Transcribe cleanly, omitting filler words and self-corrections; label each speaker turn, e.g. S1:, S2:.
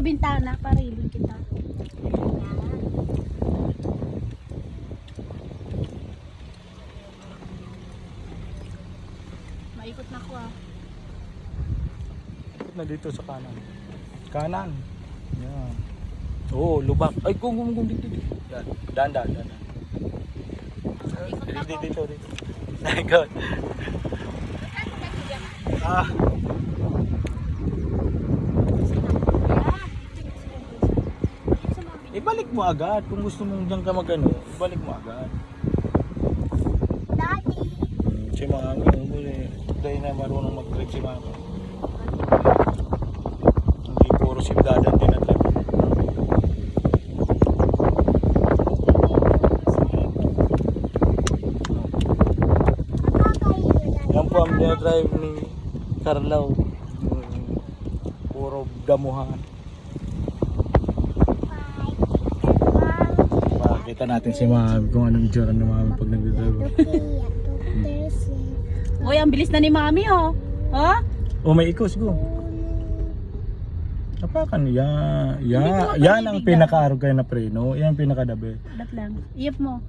S1: Bintana, parilin kita. Maikot na ko ah.
S2: Na dito sa kanan. Kanan. Yan. Oo, lubak. Ay, gum dito. Yan. Dandan. Dito. Good. Ah. Ibalik mo agad. Kung gusto mong diyan ka magano, ibalik mo agad.
S1: Daddy.
S2: Si mami, dahil na marunong mag-trade si mami. Hindi puro si dadan din at labi. Yan po ang drive ni Carlaw. Puro damuhan. Makikita natin si mami kung anong itsura ni mami pag nag-drive.
S1: Uy, ang bilis na ni Mami oh. Ha?
S2: Oh, may ikos go. Apakan yan.
S1: Hindi ko
S2: Yan ang
S1: mapanibigan.
S2: pinaka-arugay na preno. Yan ang pinaka-dabe.
S1: Ba't lang? Iyap mo.